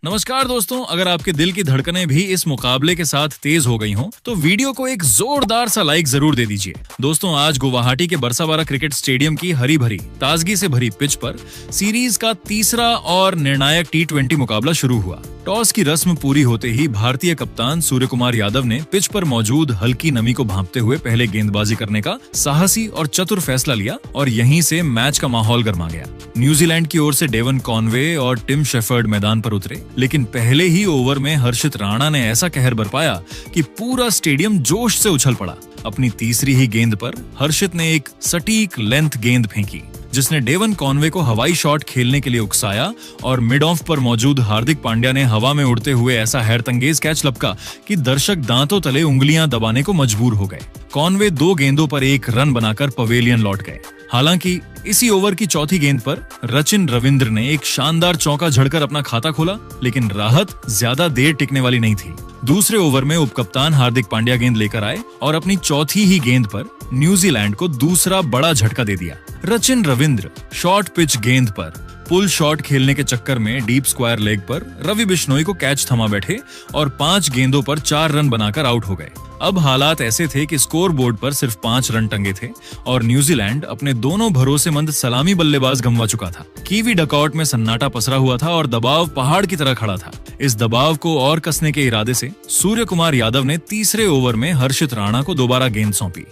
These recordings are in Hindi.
नमस्कार दोस्तों, अगर आपके दिल की धड़कनें भी इस मुकाबले के साथ तेज हो गई हों, तो वीडियो को एक जोरदार सा लाइक जरूर दे दीजिए। दोस्तों, आज गुवाहाटी के बरसाबारा क्रिकेट स्टेडियम की हरी भरी ताजगी से भरी पिच पर सीरीज का तीसरा और निर्णायक T20 मुकाबला शुरू हुआ। टॉस की रस्म पूरी होते ही भारतीय कप्तान सूर्य कुमार यादव ने पिच पर मौजूद हल्की नमी को भांपते हुए पहले गेंदबाजी करने का साहसी और चतुर फैसला लिया और यहीं से मैच का माहौल गर्मा गया। न्यूजीलैंड की ओर से डेवन कॉनवे और टिम शेफर्ड मैदान पर उतरे, लेकिन पहले ही ओवर में हर्षित राणा ने ऐसा कहर बरपाया कि पूरा स्टेडियम जोश से उछल पड़ा। अपनी तीसरी ही गेंद पर हर्षित ने एक सटीक लेंथ गेंद फेंकी, जिसने डेवन कॉनवे को हवाई शॉट खेलने के लिए उकसाया और मिड ऑफ पर मौजूद हार्दिक पांड्या ने हवा में उड़ते हुए ऐसा हैरतंगेज कैच लपका कि दर्शक दांतों तले उंगलियां दबाने को मजबूर हो गए। कॉनवे 2 गेंदों पर 1 रन बनाकर पवेलियन लौट गए। हालांकि इसी ओवर की चौथी गेंद पर रचिन रविंद्र ने एक शानदार चौका झड़कर अपना खाता खोला, लेकिन राहत ज्यादा देर टिकने वाली नहीं थी। दूसरे ओवर में उपकप्तान हार्दिक पांड्या गेंद लेकर आए और अपनी चौथी ही गेंद पर न्यूजीलैंड को दूसरा बड़ा झटका दे दिया। रचिन रविंद्र शॉर्ट पिच गेंद पर पुल शॉट खेलने के चक्कर में डीप स्क्वायर लेग पर रवि बिश्नोई को कैच थमा बैठे और 5 गेंदों पर 4 रन बनाकर आउट हो गए। अब हालात ऐसे थे कि स्कोर बोर्ड पर सिर्फ 5 रन टंगे थे और न्यूजीलैंड अपने दोनों भरोसेमंद सलामी बल्लेबाज गंवा चुका था। कीवी डकआउट में सन्नाटा पसरा हुआ था और दबाव पहाड़ की तरह खड़ा था। इस दबाव को और कसने के इरादे से सूर्य कुमार यादव ने तीसरे ओवर में हर्षित राणा को दोबारा गेंद सौंपी,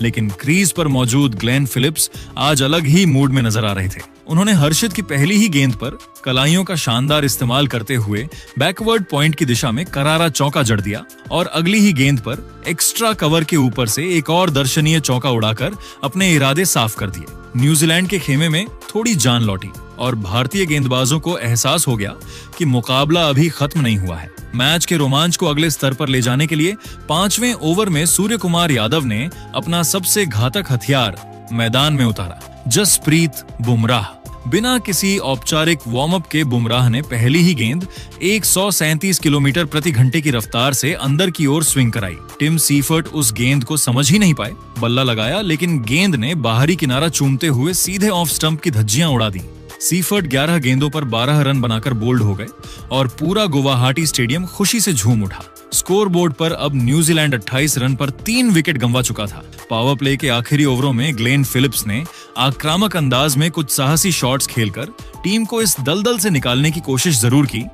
लेकिन क्रीज पर मौजूद ग्लेन फिलिप्स आज अलग ही मूड में नजर आ रहे थे। उन्होंने हर्षित की पहली ही गेंद पर कलाइयों का शानदार इस्तेमाल करते हुए बैकवर्ड पॉइंट की दिशा में करारा चौका जड़ दिया और अगली ही गेंद पर एक्स्ट्रा कवर के ऊपर से एक और दर्शनीय चौका उड़ाकर अपने इरादे साफ कर दिए। न्यूजीलैंड के खेमे में थोड़ी जान लौटी और भारतीय गेंदबाजों को एहसास हो गया कि मुकाबला अभी खत्म नहीं हुआ है। मैच के रोमांच को अगले स्तर पर ले जाने के लिए 5वें ओवर में सूर्य कुमार यादव ने अपना सबसे घातक हथियार मैदान में उतारा, जसप्रीत बुमराह। बिना किसी औपचारिक वार्म अप के बुमराह ने पहली ही गेंद 137 किलोमीटर प्रति घंटे की रफ्तार से अंदर की ओर स्विंग कराई। टिम सीफर्ट उस गेंद को समझ ही नहीं पाए। बल्ला लगाया, लेकिन गेंद ने बाहरी किनारा चूमते हुए सीधे ऑफ स्टंप की धज्जियां उड़ा दी। सीफर्ट 11 गेंदों पर 12 रन बनाकर बोल्ड हो गए और पूरा गुवाहाटी स्टेडियम खुशी से झूम उठा। स्कोर बोर्ड पर अब न्यूजीलैंड 28 रन पर 3 विकेट गंवा चुका था। पावर प्ले के आखिरी ओवरों में ग्लेन फिलिप्स ने आक्रामक अंदाज में कुछ साहसी शॉट्स खेलकर टीम को इस दलदल से निकालने की कोशिश जरूर की,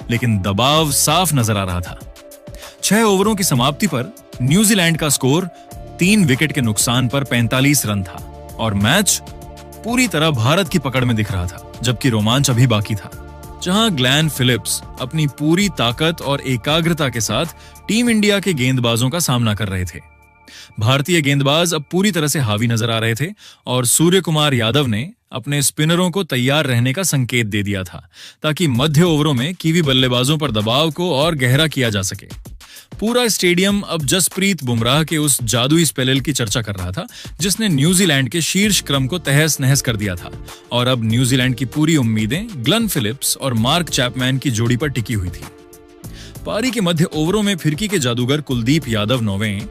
लेकिन दबाव साफ नजर आ रहा था। 6 ओवरों की समाप्ति पर न्यूजीलैंड का स्कोर 3 विकेट के नुकसान पर 45 रन था और मैच पूरी तरह भारत की पकड़ में दिख रहा था, जबकि रोमांच अभी बाकी था। जहां ग्लेन फिलिप्स अपनी पूरी ताकत और एकाग्रता के साथ टीम इंडिया के गेंदबाजों का सामना कर रहे थे, भारतीय गेंदबाज अब पूरी तरह से हावी नजर आ रहे थे और सूर्य कुमार यादव ने अपने स्पिनरों को तैयार रहने का संकेत दे दिया था, ताकि मध्य ओवरों में कीवी बल्लेबाजों पर दबाव को और गहरा किया जा सके। पूरा स्टेडियम अब जसप्रीत बुमराह के उस जादुई स्पेल की चर्चा कर रहा था, जिसने न्यूजीलैंड के शीर्ष क्रम को तहस नहस कर दिया था और अब न्यूजीलैंड की पूरी उम्मीदें ग्लेन फिलिप्स और मार्क चैपमैन की जोड़ी पर टिकी हुई थी। पारी के मध्य ओवरों में फिरकी के जादूगर कुलदीप यादव 9वें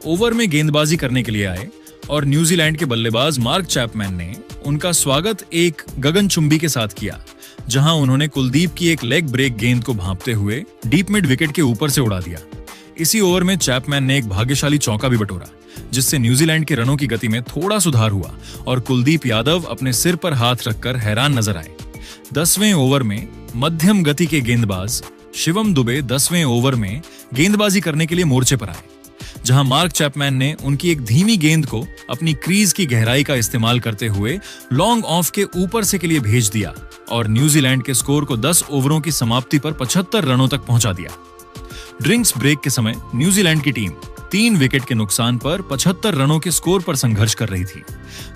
ओवर में गेंदबाजी करने के लिए आए और न्यूजीलैंड के बल्लेबाज मार्क चैपमैन ने उनका स्वागत एक गगनचुंबी के साथ किया, जहां उन्होंने कुलदीप की एक लेग ब्रेक गेंद को भांपते हुए डीप मिड विकेट के ऊपर से उड़ा दिया। इसी ओवर में चैपमैन ने एक भाग्यशाली चौका भी बटोरा, जिससे न्यूजीलैंड के रनों की गति में थोड़ा सुधार हुआ और कुलदीप यादव अपने सिर पर हाथ रखकर हैरान नजर आए। 10वें ओवर में मध्यम गति के गेंदबाज शिवम दुबे 10वें ओवर में गेंदबाजी करने के लिए मोर्चे पर आए, जहां मार्क चैपमैन ने उनकी एक धीमी गेंद को अपनी क्रीज की गहराई का इस्तेमाल करते हुए लॉन्ग ऑफ के ऊपर से के लिए भेज दिया और न्यूजीलैंड के स्कोर को 10 ओवरों की समाप्ति पर 75 रनों तक पहुंचा दिया। ड्रिंक्स ब्रेक के समय न्यूजीलैंड की टीम 3 विकेट के नुकसान पर 75 रनों के स्कोर पर संघर्ष कर रही थी,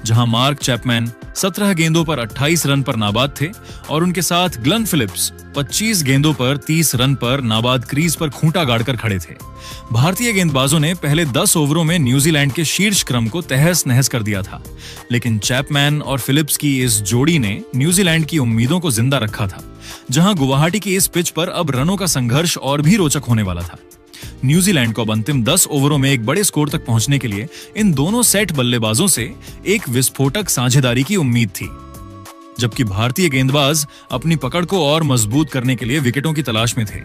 जहां मार्क चैपमैन 17 गेंदों पर 28 रन पर नाबाद थे और उनके साथ ग्लेन फिलिप्स 25 गेंदों पर 30 रन पर नाबाद क्रीज पर खूंटा गाड़कर खड़े थे। भारतीय गेंदबाजों ने पहले 10 ओवरों में न्यूजीलैंड के शीर्ष क्रम को तहस नहस कर दिया था, लेकिन चैपमैन और फिलिप्स की इस जोड़ी ने न्यूजीलैंड की उम्मीदों को जिंदा रखा था, जहां गुवाहाटी की इस पिच पर अब रनों का संघर्ष और भी रोचक होने वाला था। न्यूजीलैंड को अब अंतिम 10 ओवरों में एक बड़े स्कोर तक पहुंचने के लिए इन दोनों सेट बल्लेबाजों से एक विस्फोटक साझेदारी की उम्मीद थी। जबकि भारतीय गेंदबाज अपनी पकड़ को और मजबूत करने के लिए विकेटों की तलाश में थे।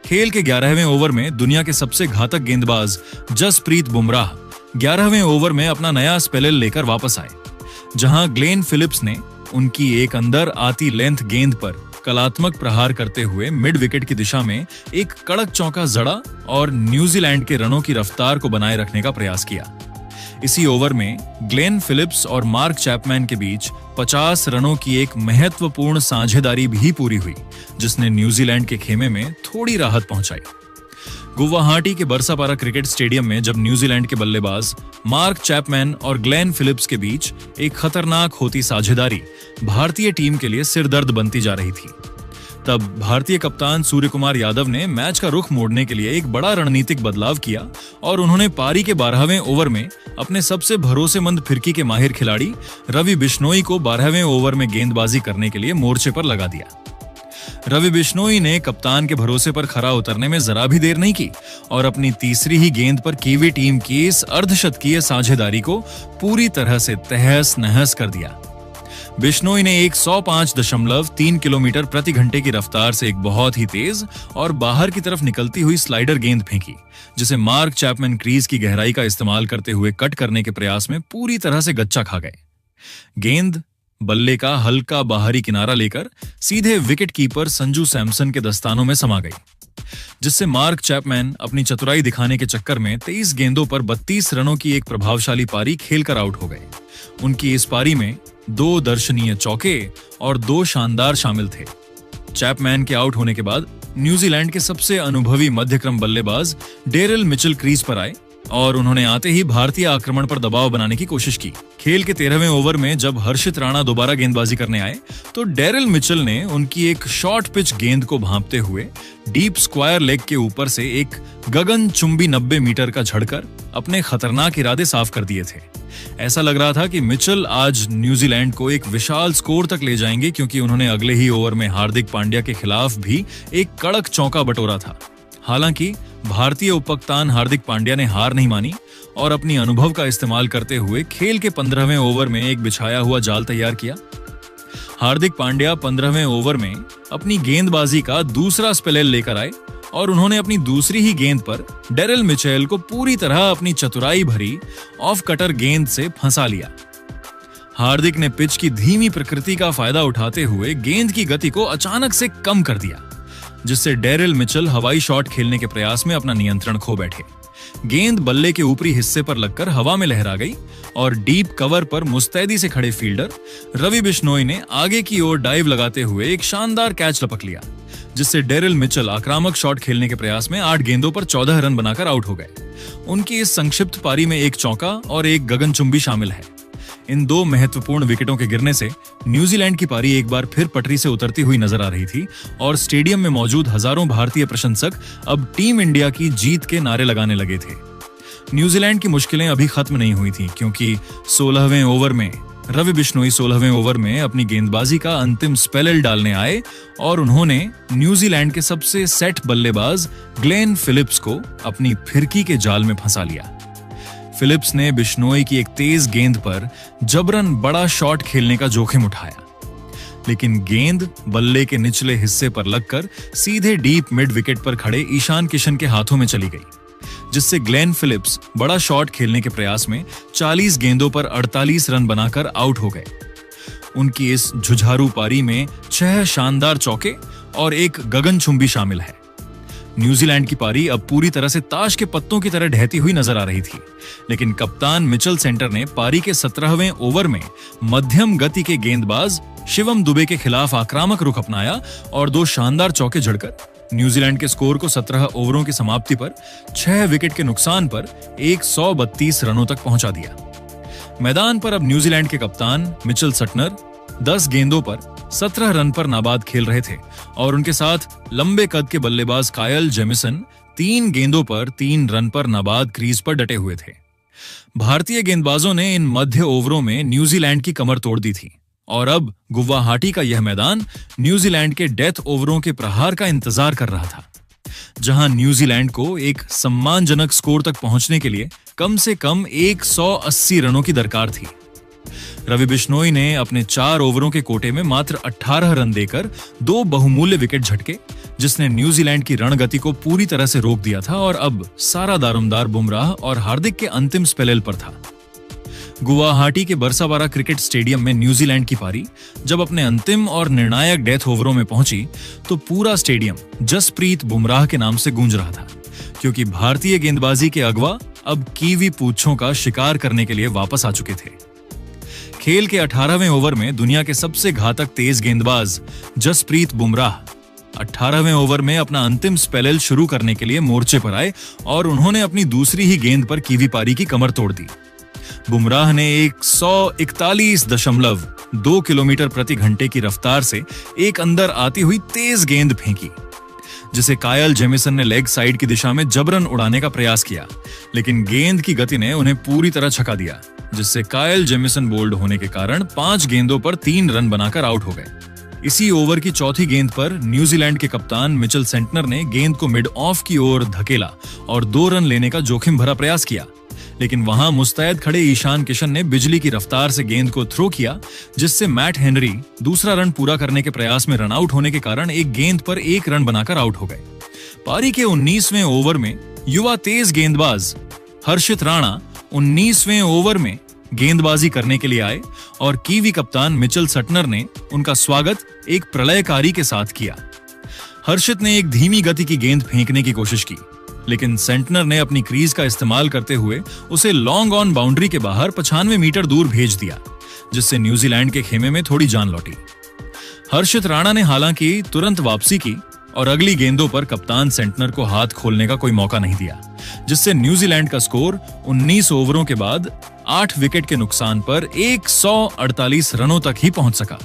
खेल के 11वें ओवर में दुनिया के सबसे घातक गेंदबाज जसप्रीत बुमराह 11वें ओवर में अपना नया स्पेल लेकर वापस आए, जहां ग्लेन फिलिप्स ने उनकी एक अंदर आती लेंथ गेंद पर कलात्मक प्रहार करते हुए मिड विकेट की दिशा में एक कड़क चौका जड़ा और न्यूजीलैंड के रनों की रफ्तार को बनाए रखने का प्रयास किया। इसी ओवर में ग्लेन फिलिप्स और मार्क चैपमैन के बीच 50 रनों की एक महत्वपूर्ण साझेदारी भी पूरी हुई, जिसने न्यूजीलैंड के खेमे में थोड़ी राहत पहुंचाई। गुवाहाटी के बरसापारा क्रिकेट स्टेडियम में जब न्यूजीलैंड के बल्लेबाज मार्क चैपमैन और ग्लेन फिलिप्स के बीच एक खतरनाक होती साझेदारी भारतीय टीम के लिए सिरदर्द बनती जा रही थी, तब भारतीय कप्तान सूर्यकुमार यादव ने मैच का रुख मोड़ने के लिए एक बड़ा रणनीतिक बदलाव किया और उन्होंने पारी के 12वें ओवर में अपने सबसे भरोसेमंद फिरकी के माहिर खिलाड़ी रवि बिश्नोई को 12वें ओवर में गेंदबाजी करने के लिए मोर्चे पर लगा दिया। रवि बिश्नोई ने कप्तान के भरोसे पर खरा उतरने में जरा भी देर नहीं की और अपनी तीसरी ही गेंद पर कीवी टीम की इस अर्धशतकीय साझेदारी को पूरी तरह से तहस नहस कर दिया। बिश्नोई ने एक 105.3 किलोमीटर प्रति घंटे की रफ्तार से एक बहुत ही तेज और बाहर की तरफ निकलती हुई स्लाइडर गेंद फेंकी, जिसे मार्क चैपमैन क्रीज की गहराई का इस्तेमाल करते हुए कट करने के प्रयास में पूरी तरह से गच्चा खा गए। गेंद बल्ले का हल्का बाहरी किनारा लेकर सीधे विकेट कीपर संजू सैमसन के दस्तानों में समा गई, जिससे मार्क चैपमैन अपनी चतुराई दिखाने के चक्कर में 23 गेंदों पर 32 रनों की एक प्रभावशाली पारी खेलकर आउट हो गए। उनकी इस पारी में 2 दर्शनीय चौके और 2 शानदार शामिल थे। चैपमैन के आउट होने के बाद न्यूजीलैंड के सबसे अनुभवी मध्यक्रम बल्लेबाज डेरिल मिचेल क्रीज पर आए और उन्होंने आते ही भारतीय आक्रमण पर दबाव बनाने की कोशिश की। खेल के 13वें ओवर में जब हर्षित राणा दोबारा गेंदबाजी करने आए तो डेरिल मिचेल ने उनकी एक शॉर्ट पिच गेंद को भांपते हुए डीप स्क्वायर लेग के ऊपर से एक गगनचुंबी 90 मीटर का झड़कर अपने खतरनाक इरादे साफ कर दिए थे। ऐसा लग रहा था कि मिचेल आज न्यूजीलैंड को एक विशाल स्कोर तक ले जाएंगे, क्योंकि उन्होंने अगले ही ओवर में हार्दिक पांड्या के खिलाफ भी एक कड़क चौका बटोरा था। हालांकि भारतीय उपकप्तान हार्दिक पांड्या ने हार नहीं मानी और अपनी अनुभव का इस्तेमाल करते हुए खेल के 15वें ओवर में एक बिछाया हुआ जाल तैयार किया। हार्दिक पांड्या 15वें ओवर में अपनी गेंदबाजी का दूसरा स्पेल लेकर आए और उन्होंने अपनी दूसरी ही गेंद पर डेरिल मिचेल को पूरी तरह अपनी चतुराई भरी ऑफ कटर गेंद से फंसा लिया। हार्दिक ने पिच की धीमी प्रकृति का फायदा उठाते हुए गेंद की गति को अचानक से कम कर दिया, जिससे डेरिल मिचेल हवाई शॉट खेलने के प्रयास में अपना नियंत्रण खो बैठे। गेंद बल्ले के ऊपरी हिस्से पर लगकर हवा में लहरा गई और डीप कवर पर मुस्तैदी से खड़े फील्डर रवि बिश्नोई ने आगे की ओर डाइव लगाते हुए एक शानदार कैच लपक लिया, जिससे डेरिल मिचेल आक्रामक शॉट खेलने के प्रयास में 8 गेंदों पर 14 रन बनाकर आउट हो गए। उनकी इस संक्षिप्त पारी में एक चौका और एक गगनचुंबी शामिल है। इन 2 महत्वपूर्ण विकेटों के गिरने से न्यूजीलैंड की पारी एक बार फिर पटरी से उतरती हुई नजर आ रही थी और स्टेडियम में मौजूद हजारों भारतीय प्रशंसक अब टीम इंडिया की जीत के नारे लगाने लगे थे। न्यूजीलैंड की मुश्किलें अभी खत्म नहीं हुई थी, क्योंकि 16वें ओवर में रवि बिश्नोई 16वें ओवर में अपनी गेंदबाजी का अंतिम स्पेल डालने आए और उन्होंने न्यूजीलैंड के सबसे सेट बल्लेबाज ग्लेन फिलिप्स को अपनी फिरकी के जाल में फंसा लिया। फिलिप्स ने बिश्नोई की एक तेज गेंद पर जबरन बड़ा शॉट खेलने का जोखिम उठाया, लेकिन गेंद बल्ले के निचले हिस्से पर लगकर सीधे डीप मिड विकेट पर खड़े ईशान किशन के हाथों में चली गई, जिससे ग्लेन फिलिप्स बड़ा शॉट खेलने के प्रयास में 40 गेंदों पर 48 रन बनाकर आउट हो गए। उनकी इस जुझारू पारी में 6 शानदार चौके और एक गगनचुंबी शामिल है। न्यूजीलैंड की पारी अब पूरी तरह से ताश के पत्तों की तरह ढहती हुई नजर आ रही थी, लेकिन कप्तान मिचेल सेंटर ने पारी के 17वें ओवर में मध्यम गति के गेंदबाज शिवम दुबे के खिलाफ आक्रामक रुख अपनाया और 2 शानदार चौके जड़कर न्यूजीलैंड के स्कोर को 17 ओवरों की समाप्ति पर 6 विकेट के नुकसान पर 132 रनों तक पहुंचा दिया। मैदान पर अब न्यूजीलैंड के कप्तान मिचेल सटनर 10 गेंदों पर 17 रन पर नाबाद खेल रहे थे और उनके साथ लंबे कद के बल्लेबाज कायल जेमिसन 3 गेंदों पर 3 रन पर नाबाद क्रीज पर डटे हुए थे। भारतीय गेंदबाजों ने इन मध्य ओवरों में न्यूजीलैंड की कमर तोड़ दी थी और अब गुवाहाटी का यह मैदान न्यूजीलैंड के डेथ ओवरों के प्रहार का इंतजार कर रहा था, जहां न्यूजीलैंड को एक सम्मानजनक स्कोर तक पहुंचने के लिए कम से कम 180 रनों की दरकार थी। रवि बिश्नोई ने अपने 4 ओवरों के कोटे में मात्र 18 रन देकर 2 बहुमूल्य विकेट झटके, जिसने न्यूजीलैंड की रणगति को पूरी तरह से रोक दिया था और अब सारा दारोमदार बुमराह और हार्दिक के अंतिम स्पेल पर था। गुवाहाटी के बरसाबारा क्रिकेट स्टेडियम में न्यूजीलैंड की पारी जब अपने अंतिम और निर्णायक डेथ ओवरों में पहुंची तो पूरा स्टेडियम जसप्रीत बुमराह के नाम से गूंज रहा था, क्योंकि भारतीय गेंदबाजी के अगवा अब कीवी पूंछों का शिकार करने के लिए वापस आ चुके थे। खेल के 18वें ओवर में दुनिया के सबसे घातक तेज गेंदबाज जसप्रीत बुमराह 18वें ओवर में अपना अंतिम स्पेल शुरू करने के लिए मोर्चे पर आए और उन्होंने अपनी दूसरी ही गेंद पर कीवी पारी की कमर तोड़ दी। बुमराह ने 141.2 किलोमीटर प्रति घंटे की रफ्तार से एक अंदर आती हुई तेज गेंद फेंकी, जिसे कायल जेमिसन ने लेग साइड की दिशा में जबरन उड़ाने का प्रयास किया, लेकिन गेंद की गति ने उन्हें पूरी तरह छका दिया, जिससे कायल जेमिसन बोल्ड होने के कारण 5 गेंदों पर 3 रन बनाकर आउट हो गए। इसी ओवर की चौथी गेंद पर न्यूजीलैंड के कप्तान मिचेल सेंटनर ने गेंद को मिड ऑफ की ओर धकेला और 2 रन लेने का जोखिम भरा प्रयास किया, लेकिन वहां मुस्तैद खड़े ईशान किशन ने बिजली की रफ्तार से गेंद को थ्रो किया, जिससे मैट हेनरी दूसरा रन पूरा करने के प्रयास में रन आउट होने के कारण एक गेंद पर 1 रन बनाकर आउट हो गए। पारी के 19वें ओवर में युवा तेज गेंदबाज हर्षित राणा 19वें ओवर में गेंदबाजी करने के लिए आए और कीवी कप्तान मिचेल सेंटनर ने उनका स्वागत एक प्रलयकारी के साथ किया। हर्षित ने एक धीमी गति की गेंद फेंकने की कोशिश की, लेकिन सेंटनर ने अपनी क्रीज का इस्तेमाल करते हुए उसे लॉन्ग ऑन बाउंड्री के बाहर 95 मीटर दूर भेज दिया, जिससे न्यूजीलैंड के खेमे में थोड़ी जान लौटी। हर्षित राणा ने हालांकि तुरंत वापसी की और अगली गेंदों पर कप्तान सेंटनर को हाथ खोलने का कोई मौका नहीं दिया, जिससे न्यूजीलैंड का स्कोर 19 ओवरों के बाद 8 विकेट के नुकसान पर 148 रनों तक ही पहुंच सका।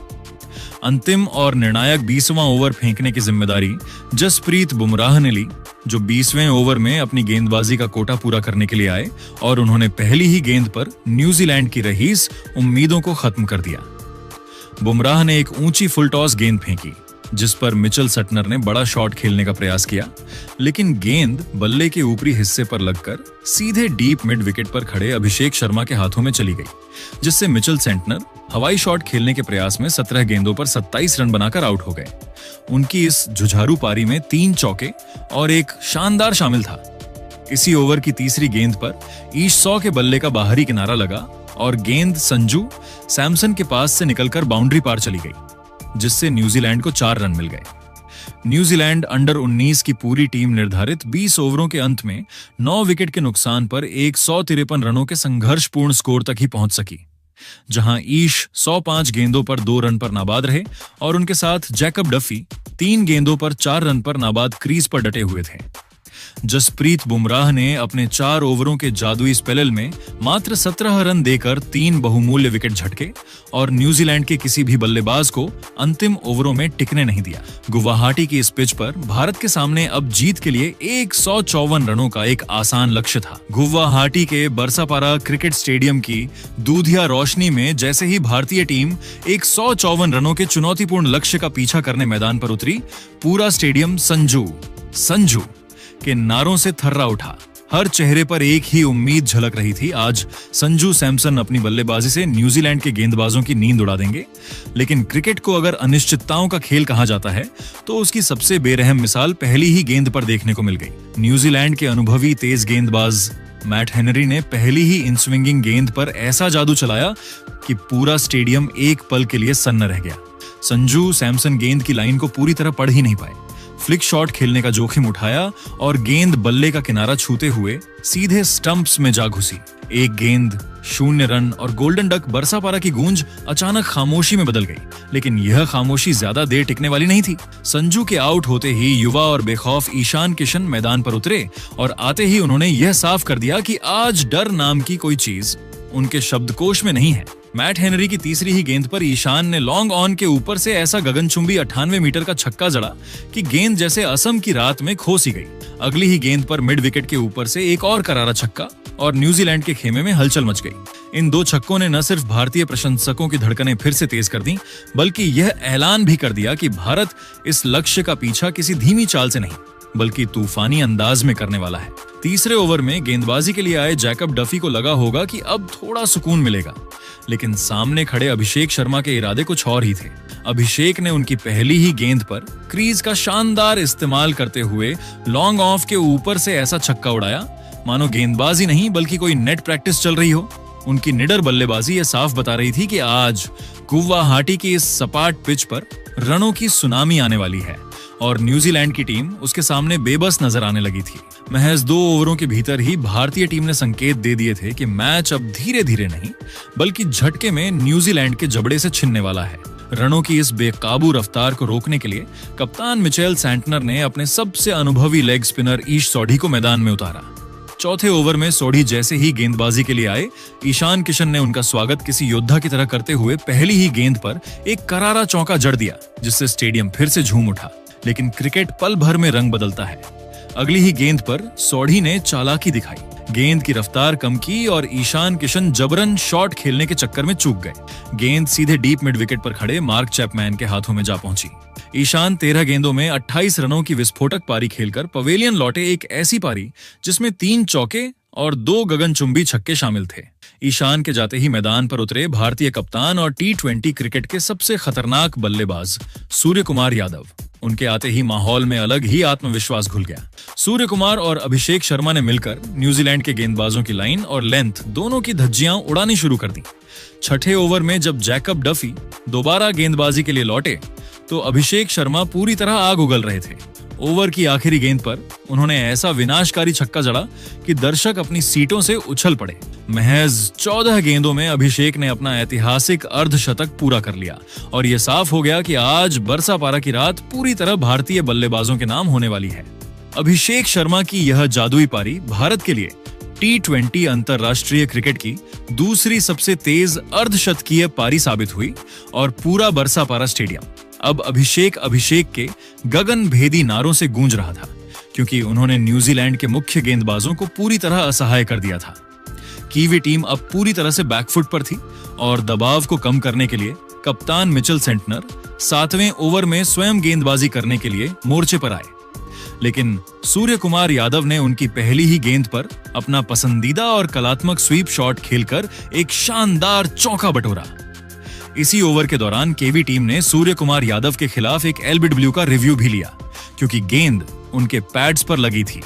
अंतिम और निर्णायक 20वां ओवर फेंकने की जिम्मेदारी जसप्रीत बुमराह ने ली, जो 20वें ओवर में अपनी गेंदबाजी का कोटा पूरा करने के लिए आए और उन्होंने पहली ही गेंद पर न्यूजीलैंड की रहीस उम्मीदों को खत्म कर दिया। बुमराह ने एक ऊंची फुल टॉस गेंद फेंकी, जिस पर मिचेल सेंटनर ने बड़ा शॉट खेलने का प्रयास किया, लेकिन गेंद बल्ले के ऊपरी हिस्से पर लगकर सीधे डीप मिड विकेट पर खड़े अभिषेक शर्मा के हाथों में चली गई, जिससे मिचेल सेंटनर हवाई शॉट खेलने के प्रयास में 17 गेंदों पर 27 रन बनाकर आउट हो गए। उनकी इस जुझारू पारी में 3 चौके और एक शानदार शामिल था। इसी ओवर की तीसरी गेंद पर ईश सॉ के बल्ले का बाहरी किनारा लगा और गेंद संजू सैमसन के पास से निकलकर बाउंड्री पार चली गई, जिससे न्यूजीलैंड को 4 रन मिल गए। न्यूजीलैंड अंडर 19 की पूरी टीम निर्धारित 20 ओवरों के अंत में 9 विकेट के नुकसान पर 153 रनों के संघर्षपूर्ण स्कोर तक ही पहुंच सकी, जहां ईश 105 गेंदों पर 2 रन पर नाबाद रहे और उनके साथ जैकब डफी 3 गेंदों पर 4 रन पर नाबाद क्रीज पर डटे हुए थे। जसप्रीत बुमराह ने अपने 4 ओवरों के जादुई स्पेल में मात्र 17 रन देकर 3 बहुमूल्य विकेट झटके और न्यूजीलैंड के किसी भी बल्लेबाज को अंतिम ओवरों में टिकने नहीं दिया। गुवाहाटी की इस पिच पर भारत के सामने अब जीत के लिए 154 रनों का एक आसान लक्ष्य था। गुवाहाटी के बरसापारा क्रिकेट स्टेडियम की दूधिया रोशनी में जैसे ही भारतीय टीम 154 रनों के चुनौतीपूर्ण लक्ष्य का पीछा करने मैदान पर उतरी, पूरा स्टेडियम संजू संजू के नारों से थर्रा उठा। हर चेहरे पर एक ही उम्मीद झलक रही थी, आज संजू सैमसन अपनी बल्लेबाजी से न्यूजीलैंड के गेंदबाजों की नींद उड़ा देंगे। लेकिन क्रिकेट को अगर अनिश्चितताओं का खेल कहा जाता है तो उसकी सबसे बेरहम मिसाल पहली ही गेंद पर देखने को मिल गई। न्यूजीलैंड के अनुभवी तेज गेंदबाज मैट हेनरी ने पहली ही इन स्विंगिंग गेंद पर ऐसा जादू चलाया कि पूरा स्टेडियम एक पल के लिए सन्न रह गया। संजू सैमसन गेंद की लाइन को पूरी तरह पढ़ ही नहीं पाए, फ्लिक शॉट खेलने का जोखिम उठाया और गेंद बल्ले का किनारा छूते हुए सीधे स्टंप्स में जा घुसी। 1 गेंद 0 रन और गोल्डन डक बरसापारा की गूंज अचानक खामोशी में बदल गई, लेकिन यह खामोशी ज्यादा देर टिकने वाली नहीं थी। संजू के आउट होते ही युवा और बेखौफ ईशान किशन मैदान पर उतरे और आते ही उन्होंने यह साफ कर दिया कि आज डर नाम की कोई चीज उनके शब्दकोश में नहीं है। मैट हेनरी की तीसरी ही गेंद पर ईशान ने लॉन्ग ऑन के ऊपर से ऐसा गगनचुंबी 98 मीटर का छक्का जड़ा कि गेंद जैसे असम की रात में खो सी गई। अगली ही गेंद पर मिड विकेट के ऊपर से एक और करारा छक्का और न्यूजीलैंड के खेमे में हलचल मच गई। इन 2 छक्कों ने न सिर्फ भारतीय प्रशंसकों की धड़कनें फिर से तेज कर दी, बल्कि यह ऐलान भी कर दिया कि भारत इस लक्ष्य का पीछा किसी धीमी चाल से नहीं बल्कि तूफानी अंदाज में करने वाला है। तीसरे ओवर में गेंदबाजी के लिए आए जैकब डफी को लगा होगा कि अब थोड़ा सुकून मिलेगा, लेकिन सामने खड़े अभिषेक शर्मा के इरादे कुछ और ही थे। अभिषेक ने उनकी पहली ही गेंद पर क्रीज का शानदार इस्तेमाल करते हुए लॉन्ग ऑफ के ऊपर से ऐसा छक्का उड़ाया मानो गेंदबाजी नहीं बल्कि कोई नेट प्रैक्टिस चल रही हो। उनकी निडर बल्लेबाजी ये साफ बता रही थी कि आज गुवाहाटी की इस सपाट पिच पर रनों की सुनामी आने वाली है और न्यूजीलैंड की टीम उसके सामने बेबस नजर आने लगी थी। महज 2 ओवरों के भीतर ही भारतीय टीम ने संकेत दे दिए थे कि मैच अब धीरे धीरे नहीं बल्कि झटके में न्यूजीलैंड के जबड़े से छिनने वाला है। रनों की इस बेकाबू रफ्तार को रोकने के लिए कप्तान मिचेल सैंटनर ने अपने सबसे अनुभवी लेग स्पिनर ईश सोढ़ी को मैदान में उतारा। चौथे ओवर में सोढ़ी जैसे ही गेंदबाजी के लिए आए, ईशान किशन ने उनका स्वागत किसी योद्धा की तरह करते हुए पहली ही गेंद पर एक करारा चौका जड़ दिया, जिससे स्टेडियम फिर से झूम उठा। लेकिन क्रिकेट पल भर में रंग बदलता है। अगली ही गेंद पर सोढ़ी ने चालाकी दिखाई, गेंद की रफ्तार कम की और ईशान किशन जबरन शॉट खेलने के चक्कर में चूक गए। गेंद सीधे डीप मिड विकेट पर खड़े मार्क चैपमैन के हाथों में जा पहुंची। ईशान 13 गेंदों में 28 रनों की विस्फोटक पारी खेलकर पवेलियन लौटे, एक ऐसी पारी जिसमें 3 चौके और 2 गगनचुंबी छक्के शामिल थे। ईशान के जाते ही मैदान पर उतरे भारतीय कप्तान और T20 क्रिकेट के सबसे खतरनाक बल्लेबाज सूर्य कुमार यादव। उनके आते ही माहौल में अलग ही आत्मविश्वास घुल गया। सूर्य कुमार और अभिषेक शर्मा ने मिलकर न्यूजीलैंड के गेंदबाजों की लाइन और लेंथ दोनों की धज्जियां उड़ानी शुरू कर दी। छठे ओवर में जब जैकब डफी दोबारा गेंदबाजी के लिए लौटे तो अभिषेक शर्मा पूरी तरह आग उगल रहे थे। ओवर की आखिरी गेंद पर उन्होंने ऐसा विनाशकारी छक्का जड़ा कि दर्शक अपनी सीटों से उछल पड़े। महज 14 गेंदों में अभिषेक ने अपना ऐतिहासिक अर्धशतक पूरा कर लिया और यह साफ हो गया कि आज बरसापारा की रात पूरी तरह भारतीय बल्लेबाजों के नाम होने वाली है। अभिषेक शर्मा की यह जादुई पारी भारत के लिए T20 अंतरराष्ट्रीय क्रिकेट की दूसरी सबसे तेज अर्धशतकीय पारी साबित हुई और पूरा बरसापारा स्टेडियम अब अभिषेक के गगन भेदी नारों से गूंज रहा था, क्योंकि उन्होंने न्यूजीलैंड के मुख्य गेंदबाजों को पूरी तरह असहाय कर दिया था। कीवी टीम अब पूरी तरह से बैकफुट पर थी और दबाव को कम करने के लिए कप्तान मिचेल सेंटनर 7वें ओवर में स्वयं गेंदबाजी करने के लिए मोर्चे पर आए। लेकिन सूर्य कुमार यादव ने उनकी पहली ही गेंद पर अपना पसंदीदा और कलात्मक स्वीप शॉट खेलकर एक शानदार चौका बटोरा। इसी ओवर के दौरान केवी टीम ने सूर्य कुमार यादव के खिलाफ एक एलबिडब्ल्यू का रिव्यू भी लिया, क्योंकि गेंद उनके पैड्स पर लगी थी।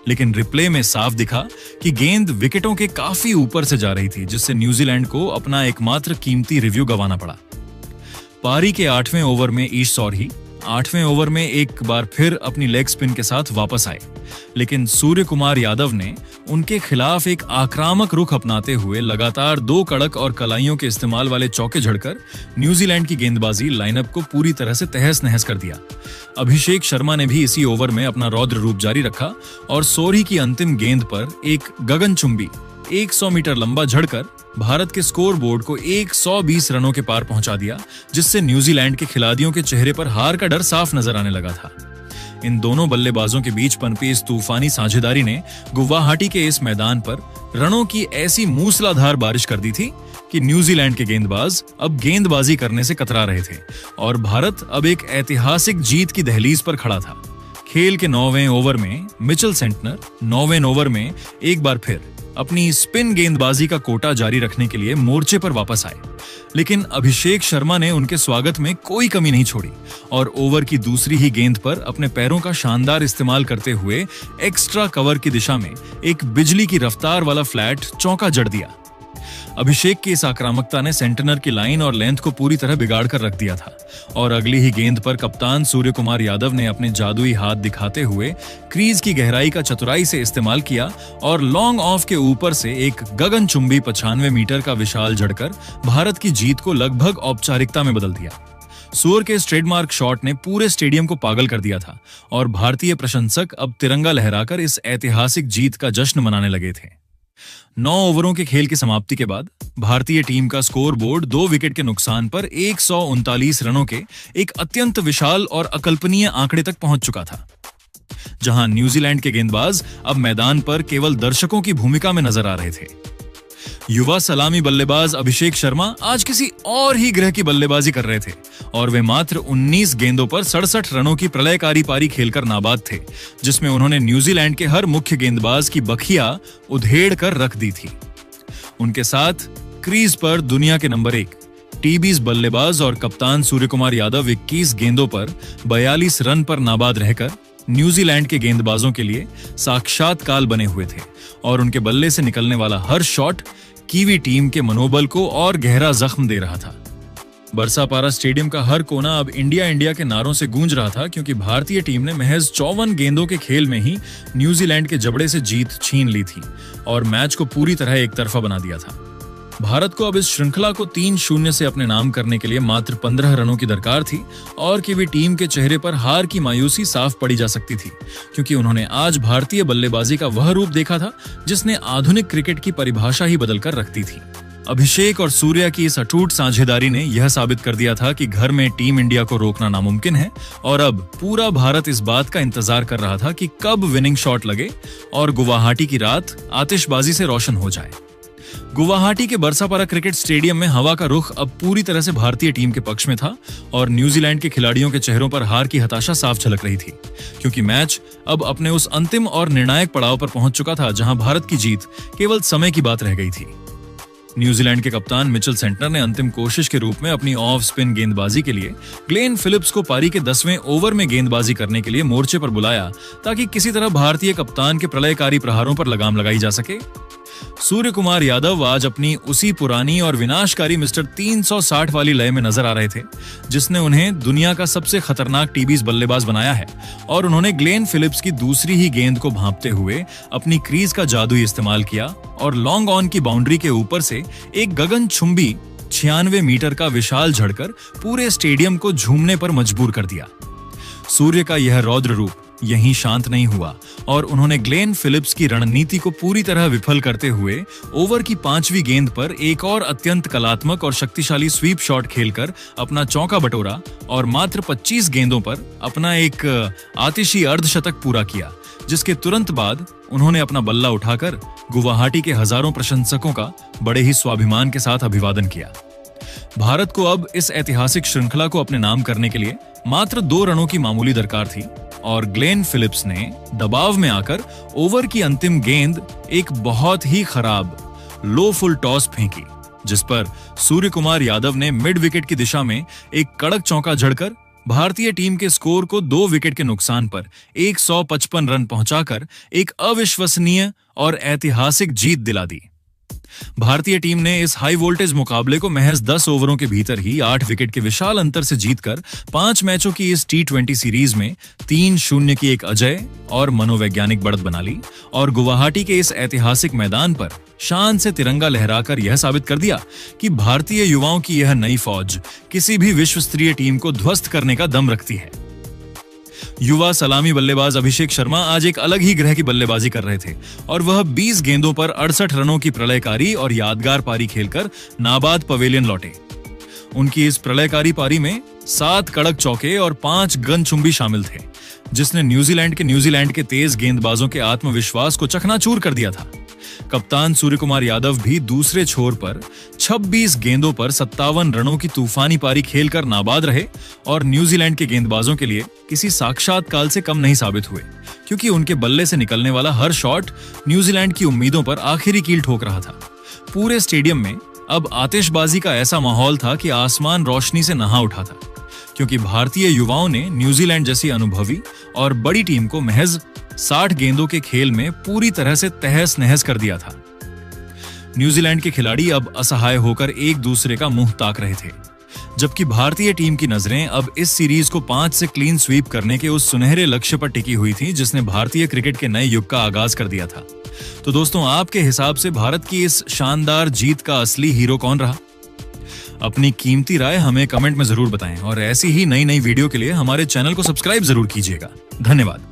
लेकिन रिप्ले में साफ दिखा कि गेंद विकेटों के काफी ऊपर से जा रही थी, जिससे न्यूजीलैंड को अपना एकमात्र कीमती रिव्यू गंवाना पड़ा। पारी के 8वें ओवर में ईश सोढ़ी 8वें ओवर में एक बार फिर अपनी लेग स्पिन के साथ वापस आए, लेकिन सूर्य कुमार यादव ने उनके खिलाफ एक आक्रामक रुख अपनाते हुए लगातार 2 कड़क और कलाइयों के इस्तेमाल वाले चौके झड़कर न्यूजीलैंड की गेंदबाजी लाइनअप को पूरी तरह से तहस नहस कर दिया। अभिषेक शर्मा ने भी इसी ओवर में अपना रौद्र रूप जारी रखा और सोढ़ी की अंतिम गेंद पर एक गगनचुंबी 100 मीटर लंबा झड़कर भारत के स्कोर बोर्ड को 120 रनों के पार पहुंचा दिया, जिससे न्यूजीलैंड के खिलाड़ियों के चेहरे पर हार का डर साफ नजर आने लगा था। इन दोनों बल्लेबाजों के बीच पनपी इस तूफानी साझेदारी ने गुवाहाटी के इस मैदान पर रनों की ऐसी मूसलाधार बारिश कर दी थी कि न्यूजीलैंड के गेंदबाज अब गेंदबाजी करने से कतरा रहे थे और भारत अब एक ऐतिहासिक जीत की दहलीज पर खड़ा था। खेल के 9वें ओवर में मिचेल सेंटनर 9वें ओवर में एक बार फिर अपनी स्पिन गेंदबाजी का कोटा जारी रखने के लिए मोर्चे पर वापस आए, लेकिन अभिषेक शर्मा ने उनके स्वागत में कोई कमी नहीं छोड़ी और ओवर की दूसरी ही गेंद पर अपने पैरों का शानदार इस्तेमाल करते हुए एक्स्ट्रा कवर की दिशा में एक बिजली की रफ्तार वाला फ्लैट चौका जड़ दिया। अभिषेक की इस आक्रामकता ने सेंटनर की लाइन और लेंथ को पूरी तरह बिगाड़ कर रख दिया था और अगली ही गेंद पर कप्तान सूर्य कुमार यादव ने अपने जादुई हाथ दिखाते हुए क्रीज की गहराई का चतुराई से इस्तेमाल किया और लॉन्ग ऑफ के ऊपर से एक गगनचुंबी 95 मीटर का विशाल जड़कर भारत की जीत को लगभग औपचारिकता में बदल दिया। सूर्य के इस ट्रेडमार्क शॉट ने पूरे स्टेडियम को पागल कर दिया था और भारतीय प्रशंसक अब तिरंगा लहराकर इस ऐतिहासिक जीत का जश्न मनाने लगे थे। 9 ओवरों के खेल की समाप्ति के बाद भारतीय टीम का स्कोर बोर्ड 2 विकेट के नुकसान पर 139 रनों के एक अत्यंत विशाल और अकल्पनीय आंकड़े तक पहुंच चुका था, जहां न्यूजीलैंड के गेंदबाज अब मैदान पर केवल दर्शकों की भूमिका में नजर आ रहे थे। युवा सलामी बल्लेबाज अभिषेक शर्मा आज किसी और ही ग्रह की बल्लेबाजी कर रहे थे और वे मात्र 19 गेंदों पर 67 रनों की प्रलयकारी पारी खेलकर नाबाद थे, जिसमें उन्होंने न्यूजीलैंड के हर मुख्य गेंदबाज की बखिया उधेड़ कर रख दी थी। उनके साथ क्रीज पर दुनिया के नंबर 1 टी-20 बल्लेबाज और कप्तान सूर्यकुमार यादव 21 गेंदों पर 42 रन पर नाबाद रहकर न्यूजीलैंड के गेंदबाजों के लिए साक्षात काल बने हुए थे और उनके बल्ले से निकलने वाला हर शॉट कीवी टीम के मनोबल को और गहरा जख्म दे रहा था। बरसापारा स्टेडियम का हर कोना अब इंडिया इंडिया के नारों से गूंज रहा था, क्योंकि भारतीय टीम ने महज 54 गेंदों के खेल में ही न्यूजीलैंड के जबड़े से जीत छीन ली थी और मैच को पूरी तरह एक तरफा बना दिया था। भारत को अब इस श्रृंखला को 3-0 से अपने नाम करने के लिए मात्र 15 रनों की दरकार थी और कीवी टीम के चेहरे पर हार की मायूसी साफ पड़ी जा सकती थी, क्योंकि उन्होंने आज भारतीय बल्लेबाजी का वह रूप देखा था जिसने आधुनिक क्रिकेट की परिभाषा ही बदलकर रख दी थी। अभिषेक और सूर्या की इस अटूट साझेदारी ने यह साबित कर दिया था कि घर में टीम इंडिया को रोकना नामुमकिन है और अब पूरा भारत इस बात का इंतजार कर रहा था कि कब विनिंग शॉट लगे और गुवाहाटी की रात आतिशबाजी से रोशन हो जाए। गुवाहाटी के बरसापारा क्रिकेट स्टेडियम में हवा का रुख अब पूरी तरह से भारतीय टीम के पक्ष में था और न्यूजीलैंड के खिलाड़ियों के चेहरों पर हार की हताशा साफ झलक रही थी, क्योंकि मैच अब अपने उस अंतिम और निर्णायक पड़ाव पर पहुंच चुका था जहां भारत की जीत केवल समय की बात रह गई थी। न्यूजीलैंड के कप्तान मिचेल सेंटनर ने अंतिम कोशिश के रूप में अपनी ऑफ स्पिन गेंदबाजी के लिए ग्लेन फिलिप्स को पारी के 10वें ओवर में गेंदबाजी करने के लिए मोर्चे पर बुलाया, ताकि किसी तरह भारतीय कप्तान के प्रलयकारी प्रहारों पर लगाम लगाई जा सके। सूर्यकुमार यादव आज अपनी उसी पुरानी और विनाशकारी मिस्टर 360 वाली लय में नजर आ रहे थे जिसने उन्हें दुनिया का सबसे खतरनाक टी-20 बल्लेबाज बनाया है, और उन्होंने ग्लेन फिलिप्स की दूसरी ही गेंद को भांपते हुए अपनी क्रीज का जादू इस्तेमाल किया और लॉन्ग ऑन की बाउंड्री के ऊपर से एक गगनचुंबी 96 मीटर का विशाल झड़कर पूरे स्टेडियम को झूमने पर मजबूर कर दिया। सूर्य का यह रौद्र रूप यहीं शांत नहीं हुआ और उन्होंने ग्लेन फिलिप्स की रणनीति को पूरी तरह विफल करते हुए ओवर की 5वीं गेंद पर एक और अत्यंत कलात्मक और शक्तिशाली स्वीप शॉट खेलकर अपना चौका बटोरा और मात्र 25 गेंदों पर अपना एक आतिशी अर्धशतक पूरा किया, जिसके तुरंत बाद उन्होंने अपना बल्ला उठाकर गुवाहाटी के हजारों प्रशंसकों का बड़े ही स्वाभिमान के साथ अभिवादन किया। भारत को अब इस ऐतिहासिक श्रृंखला को अपने नाम करने के लिए मात्र 2 रनों की मामूली दरकार थी और ग्लेन फिलिप्स ने दबाव में आकर ओवर की अंतिम गेंद एक बहुत ही खराब लो फुल टॉस फेंकी, जिस पर सूर्यकुमार यादव ने मिड विकेट की दिशा में एक कड़क चौका जड़कर भारतीय टीम के स्कोर को 2 विकेट के नुकसान पर 155 रन पहुंचाकर एक अविश्वसनीय और ऐतिहासिक जीत दिला दी। भारतीय टीम ने इस हाई वोल्टेज मुकाबले को महज 10 ओवरों के भीतर ही 8 विकेट के विशाल अंतर से जीतकर 5 मैचों की इस T20 सीरीज में 3-0 की एक अजय और मनोवैज्ञानिक बढ़त बना ली और गुवाहाटी के इस ऐतिहासिक मैदान पर शान से तिरंगा लहराकर यह साबित कर दिया कि भारतीय युवाओं की यह नई फौज किसी भी विश्व स्तरीय टीम को ध्वस्त करने का दम रखती है। युवा सलामी बल्लेबाज अभिषेक शर्मा आज एक अलग ही ग्रह की बल्लेबाजी कर रहे थे और वह 20 गेंदों पर 68 रनों की प्रलयकारी और यादगार पारी खेलकर नाबाद पवेलियन लौटे। उनकी इस प्रलयकारी पारी में 7 कड़क चौके और 5 गगनचुंबी शामिल थे, जिसने न्यूजीलैंड के तेज गेंदबाजों के आत्मविश्वास को चकनाचूर कर दिया था। कप्तान सूर्यकुमार यादव भी दूसरे छोर पर 26 गेंदों पर 57 रनों की तूफानी पारी खेलकर नाबाद रहे और न्यूजीलैंड के गेंदबाजों के लिए किसी साक्षात्कार से कम नहीं साबित हुए, क्योंकि उनके बल्ले से निकलने वाला हर शॉट न्यूजीलैंड की उम्मीदों पर आखिरी कील ठोक रहा था। पूरे स्टेडियम में अब आतिशबाजी का ऐसा माहौल था कि आसमान रोशनी से नहा उठा था, क्योंकि भारतीय युवाओं ने न्यूजीलैंड जैसी अनुभवी और बड़ी टीम को महज 60 गेंदों के खेल में पूरी तरह से तहस नहस कर दिया था। न्यूजीलैंड के खिलाड़ी अब असहाय होकर एक दूसरे का मुंह ताक रहे थे, जबकि भारतीय टीम की नजरें अब इस सीरीज को 5 से क्लीन स्वीप करने के उस सुनहरे लक्ष्य पर टिकी हुई थी जिसने भारतीय क्रिकेट के नए युग का आगाज कर दिया था। तो दोस्तों, आपके हिसाब से भारत की इस शानदार जीत का असली हीरो कौन रहा? अपनी कीमती राय हमें कमेंट में जरूर बताएं और ऐसी ही नई वीडियो के लिए हमारे चैनल को सब्सक्राइब जरूर कीजिएगा। धन्यवाद।